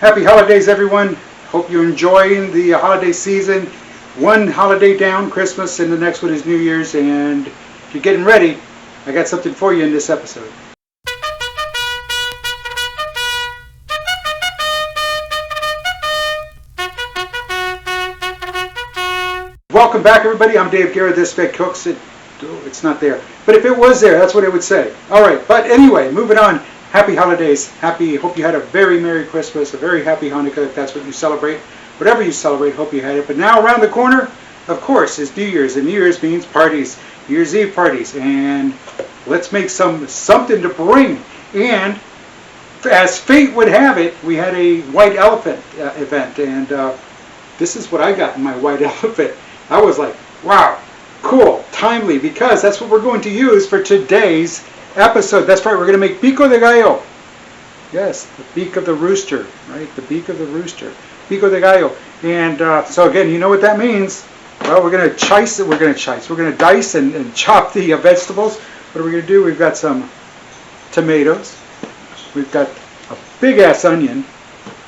Happy holidays, everyone. Hope you're enjoying the holiday season. One holiday down, Christmas, and the next one is New Year's. And if you're getting ready, I got something for you in this episode. Welcome back, everybody. I'm Dave Garrett. This Fed Cooks. It's not there. But if it was there, that's what it would say. All right. But anyway, moving on. Happy holidays. Hope you had a very Merry Christmas, a very happy Hanukkah if that's what you celebrate. Whatever you celebrate, hope you had it. But now around the corner, of course, is New Year's. And New Year's means parties, New Year's Eve parties. And let's make something to bring. And as fate would have it, we had a white elephant event. And this is what I got in my white elephant. I was like, wow, cool, timely, because that's what we're going to use for today's episode. That's right, we're going to make Pico de Gallo. Yes, the beak of the rooster, right? The beak of the rooster. Pico de Gallo. And so again, you know what that means. Well, we're going to dice and chop the vegetables. What are we going to do? We've got some tomatoes. We've got a big-ass onion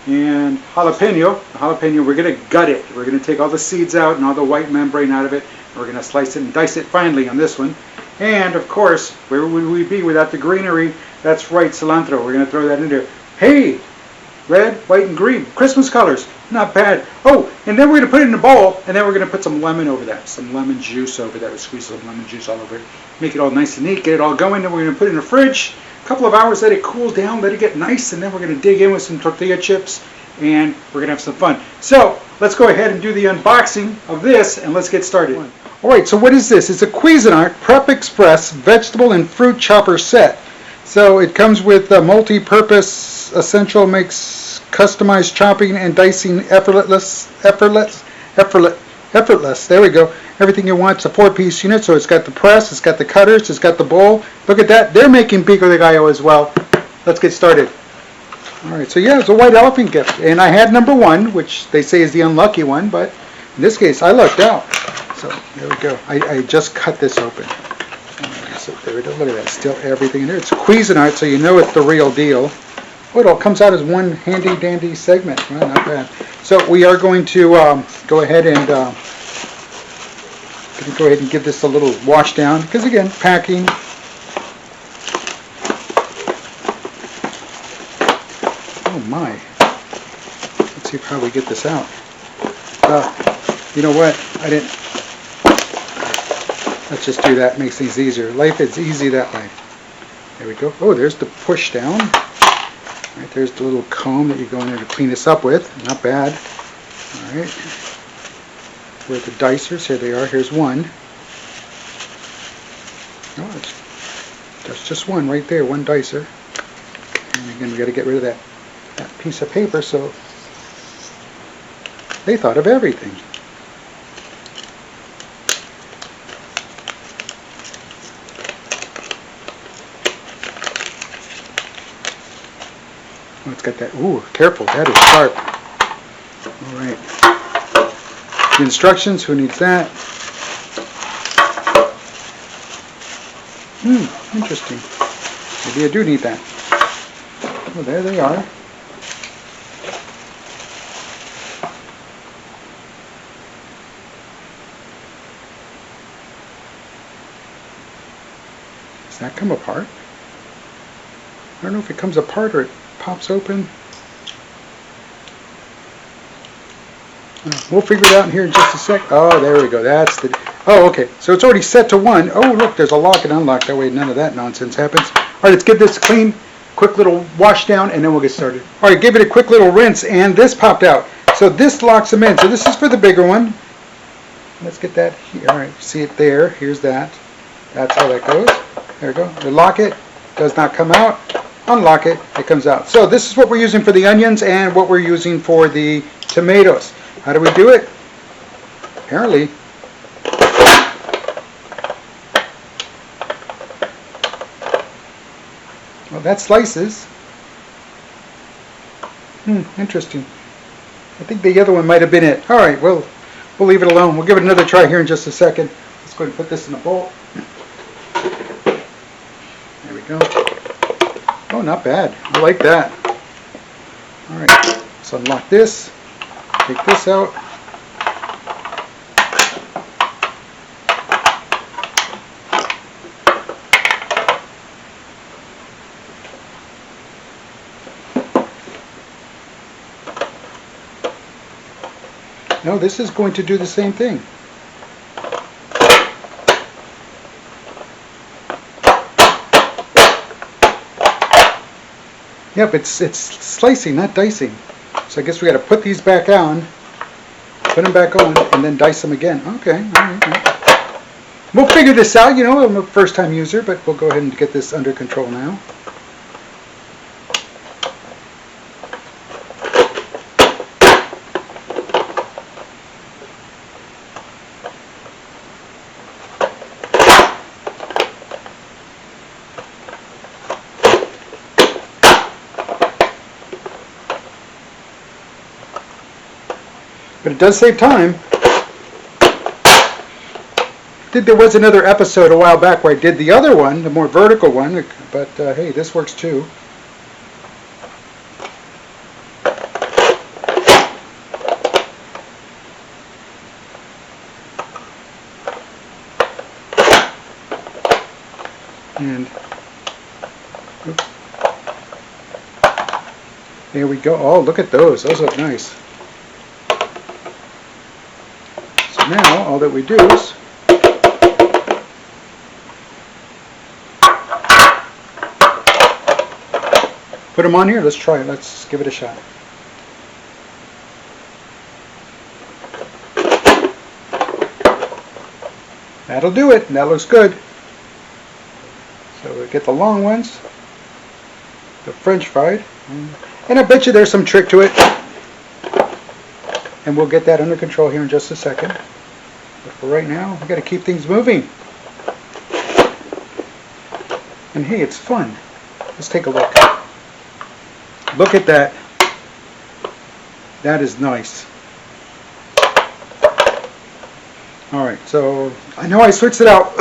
and jalapeno. Jalapeno, we're going to gut it. We're going to take all the seeds out and all the white membrane out of it. We're going to slice it and dice it finely on this one. And, of course, where would we be without the greenery? That's right, cilantro. We're going to throw that in there. Hey, red, white, and green. Christmas colors. Not bad. Oh, and then we're going to put it in a bowl, and then we're going to put some lemon over that. Some lemon juice over that. We'll squeeze some lemon juice all over it. Make it all nice and neat. Get it all going. Then we're going to put it in the fridge. A couple of hours, let it cool down. Let it get nice. And then we're going to dig in with some tortilla chips, and we're going to have some fun. So, let's go ahead and do the unboxing of this, and let's get started. Alright, so what is this? It's a Cuisinart PrepExpress vegetable and fruit chopper set. So it comes with a multi-purpose essential, makes customized chopping and dicing effortless. There we go. Everything you want. It's a 4-piece unit, so it's got the press, it's got the cutters, it's got the bowl. Look at that. They're making Pico de Gallo as well. Let's get started. Alright, so yeah, it's a white elephant gift. And I had number 1, which they say is the unlucky one, but in this case, I lucked out. So there we go. I just cut this open. Right, so there we go. Look at that. Still everything in there. It's Cuisinart, so you know it's the real deal. Oh, it all comes out as one handy dandy segment. Well, not bad. So we are going to go ahead and give this a little wash down because again, packing. Oh my. Let's see how we get this out. You know what? Let's just do that. Makes things easier. Life is easy that way. There we go. Oh, there's the push down. Right, there's the little comb that you go in there to clean this up with. Not bad. All right. We're at the dicers. Here they are. Here's one. Oh, there's just one right there. One dicer. And again, we got to get rid of that piece of paper. So they thought of everything. Oh, it's got that. Ooh, careful. That is sharp. All right. The instructions. Who needs that? Interesting. Maybe I do need that. Oh, there they are. Does that come apart? I don't know if it comes apart or it pops open. We'll figure it out in here in just a sec. Oh, there we go. That's the... Oh, okay. So it's already set to 1. Oh, look, there's a lock and unlock. That way none of that nonsense happens. All right, let's get this clean. Quick little wash down, and then we'll get started. All right, give it a quick little rinse, and this popped out. So this locks them in. So this is for the bigger one. Let's get that here. All right, see it there. Here's that. That's how that goes. There we go. We lock it. Does not come out. Unlock it, it comes out. So this is what we're using for the onions and what we're using for the tomatoes. How do we do it? Apparently, well, that slices. Interesting. I think the other one might have been it. All right, well, we'll leave it alone. We'll give it another try here in just a second. Let's go ahead and put this in a bowl. There we go. Oh, not bad. I like that. All right. Let's unlock this. Take this out. No, this is going to do the same thing. Yep, it's slicing, not dicing. So I guess we got to put these back on, put them back on, and then dice them again. Okay, all right. We'll figure this out. You know, I'm a first-time user, but we'll go ahead and get this under control now. But it does save time. There was another episode a while back where I did the other one, the more vertical one, but hey, this works too. And oops. There we go. Oh, look at those. Those look nice. Now, all that we do is put them on here. Let's try it. Let's give it a shot. That'll do it. That looks good. So we get the long ones, the French fried, and I bet you there's some trick to it. And we'll get that under control here in just a second. But for right now, we've got to keep things moving. And hey, it's fun. Let's take a look. Look at that. That is nice. Alright, so I know I switched it out.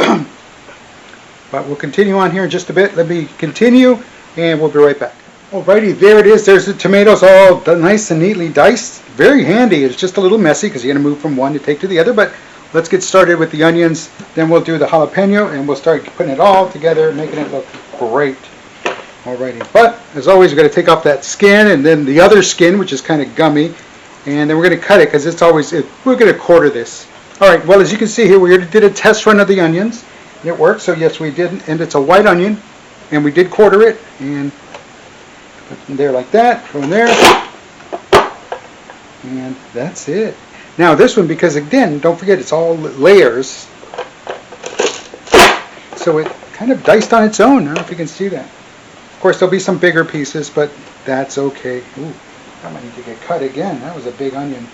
But we'll continue on here in just a bit. Let me continue and we'll be right back. Alrighty, there it is. There's the tomatoes all nice and neatly diced. Very handy. It's just a little messy because you're going to move from one to take to the other. But let's get started with the onions. Then we'll do the jalapeno and we'll start putting it all together, making it look great. Alrighty. But as always, we're going to take off that skin and then the other skin, which is kind of gummy. And then we're going to cut it because it's always, we're going to quarter this. Alright, well, as you can see here, we did a test run of the onions. It worked. So yes, we did. And it's a white onion. And we did quarter it. And put them there like that. Go in there. And that's it. Now this one, because again, don't forget, it's all layers. So it kind of diced on its own. I don't know if you can see that. Of course, there'll be some bigger pieces, but that's okay. Ooh, that might need to get cut again. That was a big onion.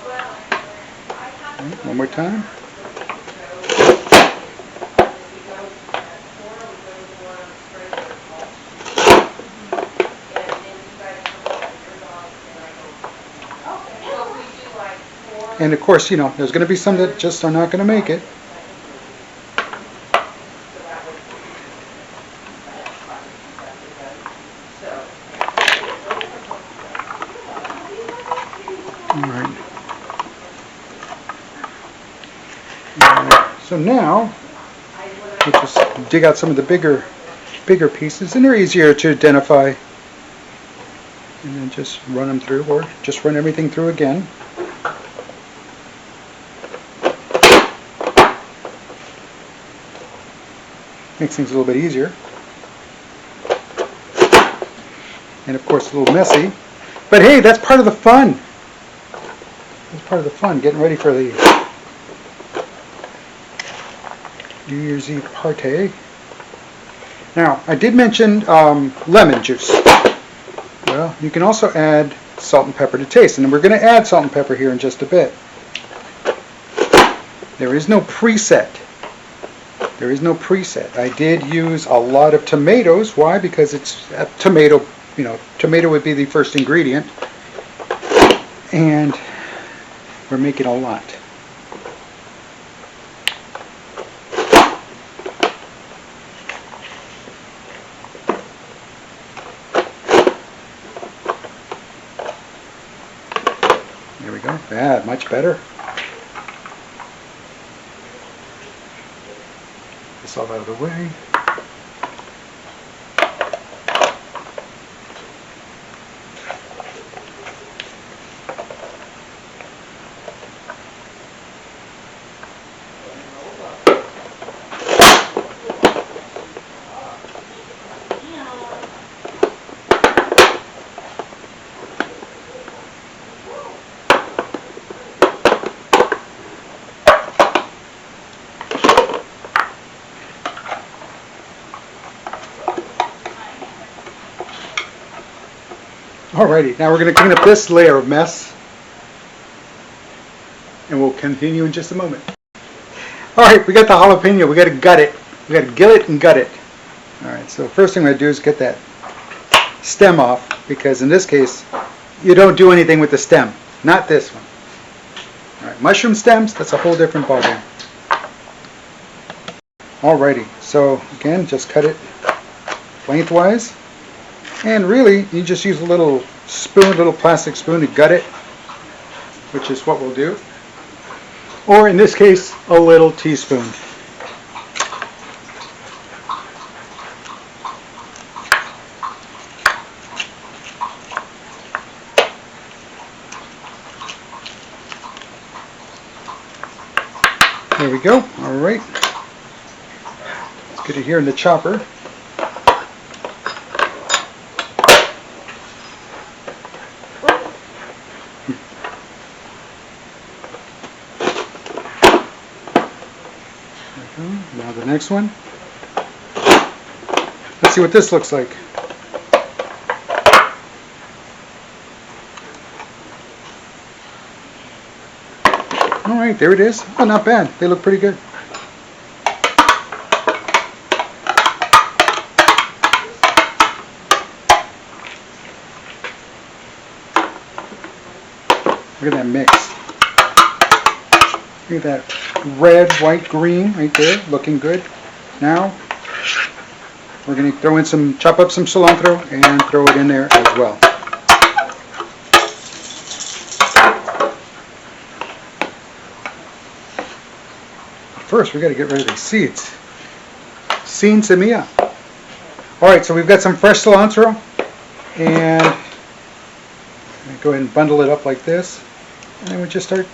Right, one more time. And of course, you know, there's going to be some that just are not going to make it. Alright. So now, we'll just dig out some of the bigger pieces, and they're easier to identify. And then just run them through, or just run everything through again. Makes things a little bit easier. And of course a little messy. But hey, that's part of the fun. That's part of the fun, getting ready for the New Year's Eve party. Now, I did mention lemon juice. Well, you can also add salt and pepper to taste. And we're going to add salt and pepper here in just a bit. There is no preset. There is no preset. I did use a lot of tomatoes. Why? Because it's a tomato, you know, tomato would be the first ingredient. And we're making a lot. go. Yeah, much better. This all out of the way. Alrighty, now we're going to clean up this layer of mess, and we'll continue in just a moment. Alright, we got the jalapeno, we got to gut it. We got to gill it and gut it. Alright, so the first thing I'm going to do is get that stem off, because in this case, you don't do anything with the stem. Not this one. Alright, mushroom stems, that's a whole different ballgame. Alrighty, so again, just cut it lengthwise. And really, you just use a little spoon, little plastic spoon to gut it, which is what we'll do. Or in this case, a little teaspoon. There we go. All right. Let's get it here in the chopper. Now the next one. Let's see what this looks like. Alright, there it is. Oh, not bad. They look pretty good. Look at that mix. Look at that red, white, green right there, looking good. Now we're going to chop up some cilantro and throw it in there as well. First, we got to get rid of these seeds. Sin semilla. All right, so we've got some fresh cilantro, and go ahead and bundle it up like this, and then we just start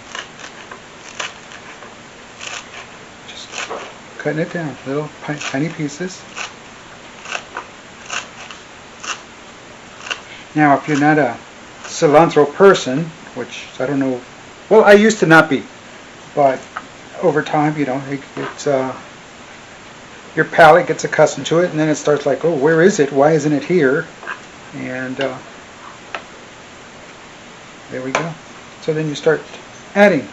cutting it down, little tiny pieces. Now, if you're not a cilantro person, which I don't know, well, I used to not be, but over time, you know, it's your palate gets accustomed to it, and then it starts like, oh, where is it? Why isn't it here? And there we go. So then you start adding,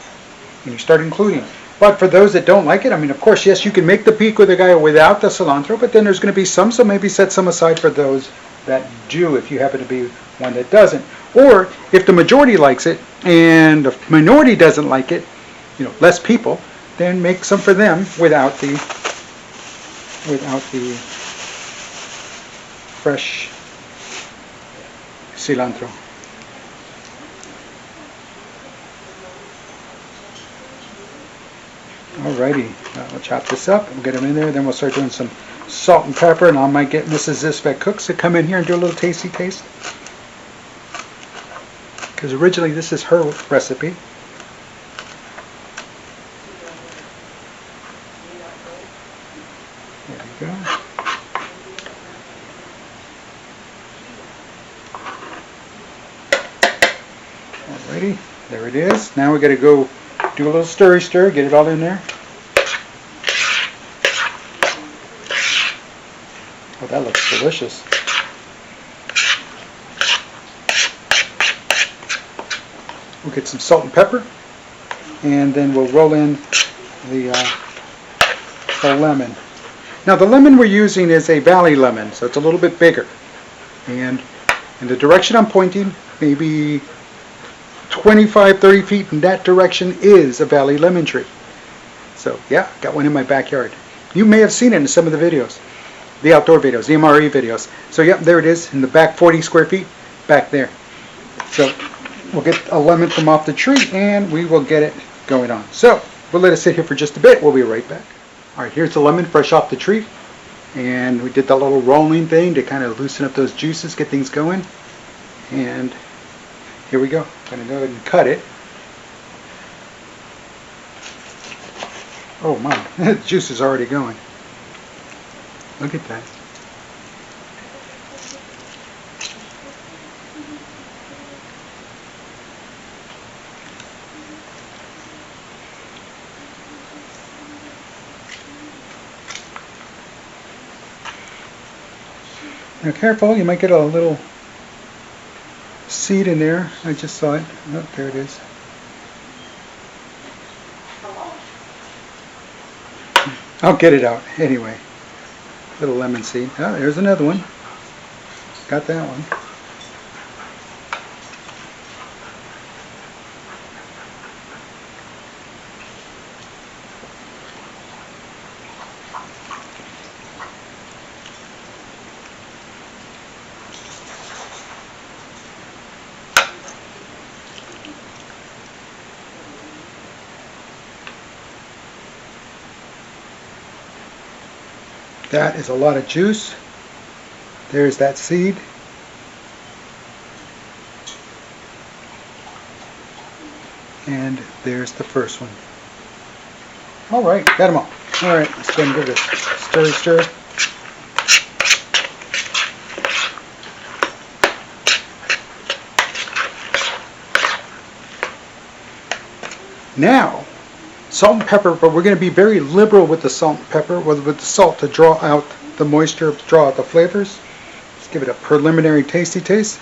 and you start including. But for those that don't like it, I mean, of course, yes, you can make the pico de gallo without the cilantro, but then there's going to be some, so maybe set some aside for those that do, if you happen to be one that doesn't. Or if the majority likes it and the minority doesn't like it, you know, less people, then make some for them without the fresh cilantro. Alrighty, we'll chop this up and get them in there. Then we'll start doing some salt and pepper, and I might get Mrs. Zisbeck Cooks to come in here and do a little tasty taste. Because originally this is her recipe. There we go. Alrighty, there it is. Now we got to go do a little stir, get it all in there. Oh, that looks delicious. We'll get some salt and pepper, and then we'll roll in the lemon. Now the lemon we're using is a valley lemon, so it's a little bit bigger. And in the direction I'm pointing, maybe 25, 30 feet in that direction is a valley lemon tree. So yeah, got one in my backyard. You may have seen it in some of the videos, the outdoor videos, the MRE videos. So yeah, there it is in the back 40 square feet back there. So we'll get a lemon from off the tree and we will get it going on. So we'll let it sit here for just a bit. We'll be right back. All right, here's the lemon fresh off the tree. And we did that little rolling thing to kind of loosen up those juices, get things going. And here we go. I'm going to go ahead and cut it. Oh my, the juice is already going. Look at that. Now careful, you might get a little seed in there. I just saw it. Oh, there it is. I'll get it out anyway. Little lemon seed. Oh, there's another one. Got that one. That is a lot of juice. There's that seed. And there's the first one. All right, got them all. All right, let's go and give it a stir. Now, salt and pepper, but we're going to be very liberal with the salt and pepper, with the salt to draw out the moisture, draw out the flavors. Let's give it a preliminary tasty taste.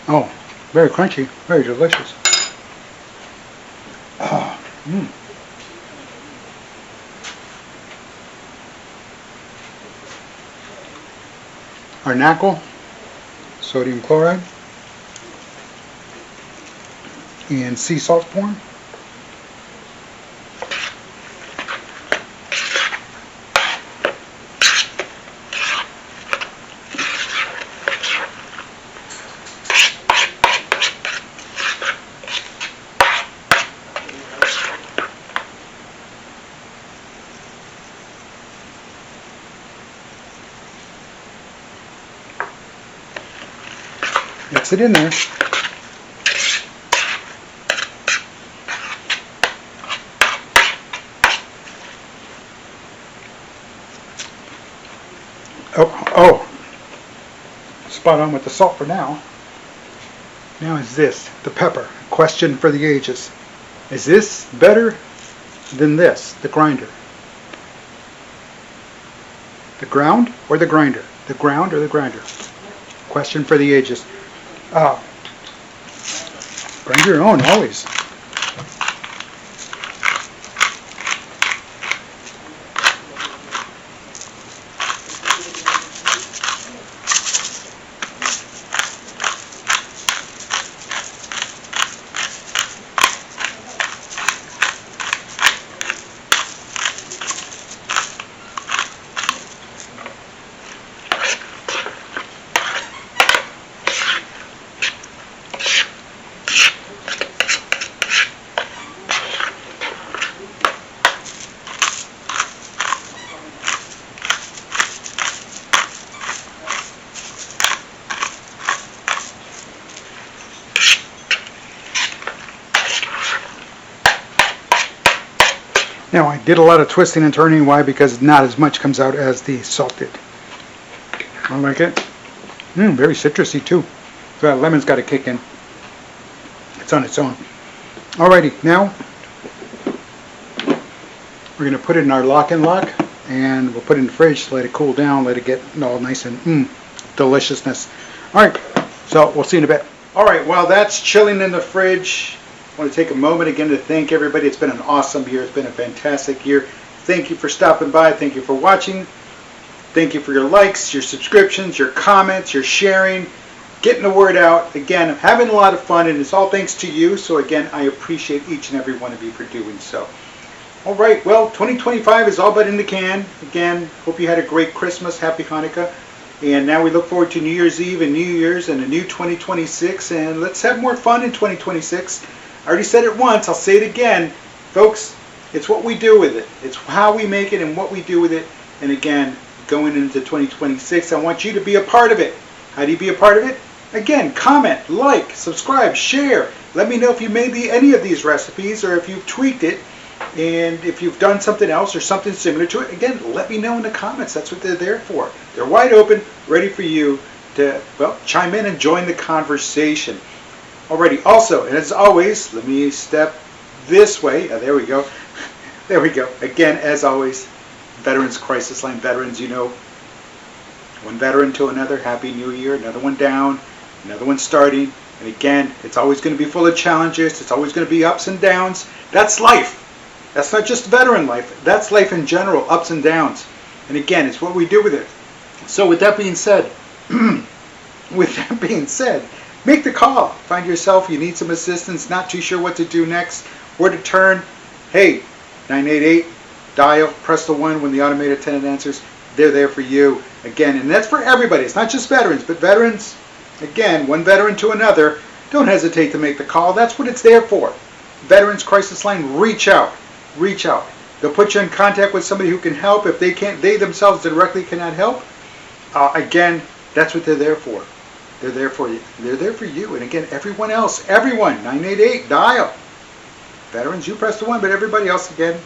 Oh, very crunchy, very delicious. Our knuckle. Sodium chloride and sea salt form. Mix it in there. Oh, spot on with the salt for now. Now is this, the pepper. Question for the ages. Is this better than this, the grinder? The ground or the grinder? The ground or the grinder? Question for the ages. Grind your own, always. Now I did a lot of twisting and turning. Why? Because not as much comes out as the salt did. I like it. Very citrusy too. So that lemon's got to kick in. It's on its own. Alrighty, now we're going to put it in our lock and lock, and we'll put it in the fridge, let it cool down, let it get all nice and deliciousness. Alright, so we'll see in a bit. Alright, while that's chilling in the fridge, I want to take a moment again to thank everybody. It's been an awesome year. It's been a fantastic year. Thank you for stopping by. Thank you for watching. Thank you for your likes, your subscriptions, your comments, your sharing, getting the word out. Again, I'm having a lot of fun, and it's all thanks to you. So again, I appreciate each and every one of you for doing so. All right, well, 2025 is all but in the can. Again, hope you had a great Christmas, happy Hanukkah. And now we look forward to New Year's Eve and New Year's and a new 2026. And let's have more fun in 2026. I already said it once, I'll say it again. Folks, it's what we do with it. It's how we make it and what we do with it. And again, going into 2026, I want you to be a part of it. How do you be a part of it? Again, comment, like, subscribe, share. Let me know if you made any of these recipes or if you've tweaked it. And if you've done something else or something similar to it, again, let me know in the comments. That's what they're there for. They're wide open, ready for you to, well, chime in and join the conversation. Alrighty, also, and as always, let me step this way. There we go. There we go. Again, as always, Veterans Crisis Line. Veterans, you know, one veteran to another. Happy New Year. Another one down. Another one starting. And again, it's always going to be full of challenges. It's always going to be ups and downs. That's life. That's not just veteran life. That's life in general, ups and downs. And again, it's what we do with it. So with that being said, make the call. Find yourself, you need some assistance, not too sure what to do next, where to turn. Hey, 988, dial, press the 1 when the automated attendant answers. They're there for you. Again, and that's for everybody. It's not just veterans, but veterans, again, one veteran to another. Don't hesitate to make the call. That's what it's there for. Veterans Crisis Line, reach out. Reach out. They'll put you in contact with somebody who can help. If they can't, they themselves directly cannot help. Again, that's what they're there for. They're there for you. They're there for you. And again, everyone else, everyone, 988, dial. Veterans, you press the 1, but everybody else, again,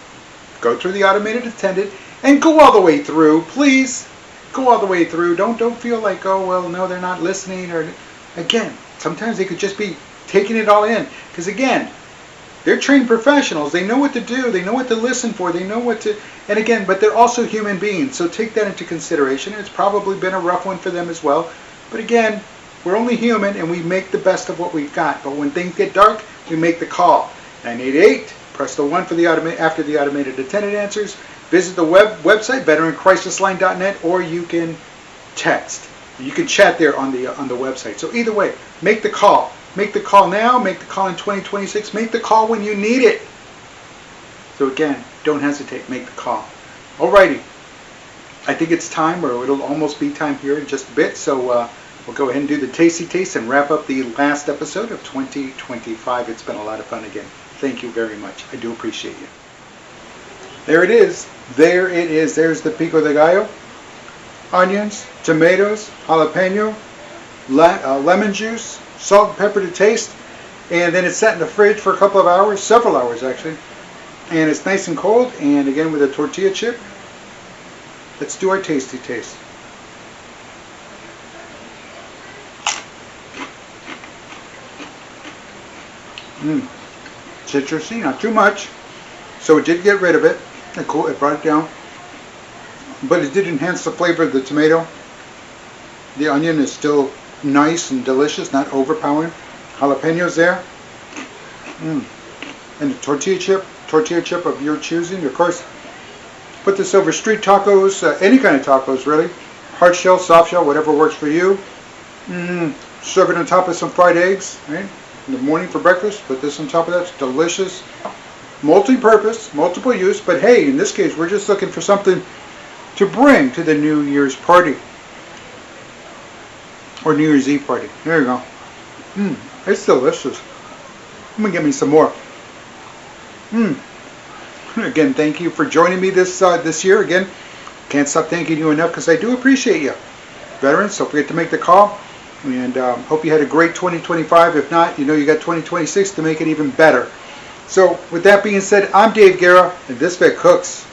go through the automated attendant and go all the way through. Please, go all the way through. Don't feel like, oh, well, no, they're not listening. Or again, sometimes they could just be taking it all in. Because again, they're trained professionals. They know what to do. They know what to listen for. They know what to, and again, but they're also human beings. So take that into consideration. It's probably been a rough one for them as well. But again, we're only human and we make the best of what we've got. But when things get dark, we make the call. 988, press the 1 for the after the automated attendant answers. Visit the website, veterancrisisline.net, or you can text. You can chat there on the website. So either way, make the call. Make the call now, make the call in 2026, make the call when you need it. So again, don't hesitate, make the call. Alrighty, I think it's time, or it'll almost be time here in just a bit, so we'll go ahead and do the Tasty Taste and wrap up the last episode of 2025. It's been a lot of fun again. Thank you very much. I do appreciate you. There it is. There it is. There's the Pico de Gallo. Onions, tomatoes, jalapeno, lemon juice, salt and pepper to taste, and then it's set in the fridge for a couple of hours, several hours actually, and it's nice and cold. And again, with a tortilla chip, let's do our tasty taste. Citrusy, not too much, so it did get rid of it. It brought it down, but it did enhance the flavor of the tomato. The onion is still nice and delicious, not overpowering. Jalapenos there. And the tortilla chip of your choosing. Of course, put this over street tacos, any kind of tacos really. Hard shell, soft shell, whatever works for you. Serve it on top of some fried eggs, right? In the morning for breakfast, put this on top of that. It's delicious. Multi-purpose, multiple use, but hey, in this case, we're just looking for something to bring to the New Year's party. Or New Year's Eve party. There you go. It's delicious. I'm going to get me some more. Again, thank you for joining me this year. Again, can't stop thanking you enough because I do appreciate you. Veterans, don't forget to make the call. And hope you had a great 2025. If not, you know you got 2026 to make it even better. So, with that being said, I'm Dave Guerra, and this vet cooks.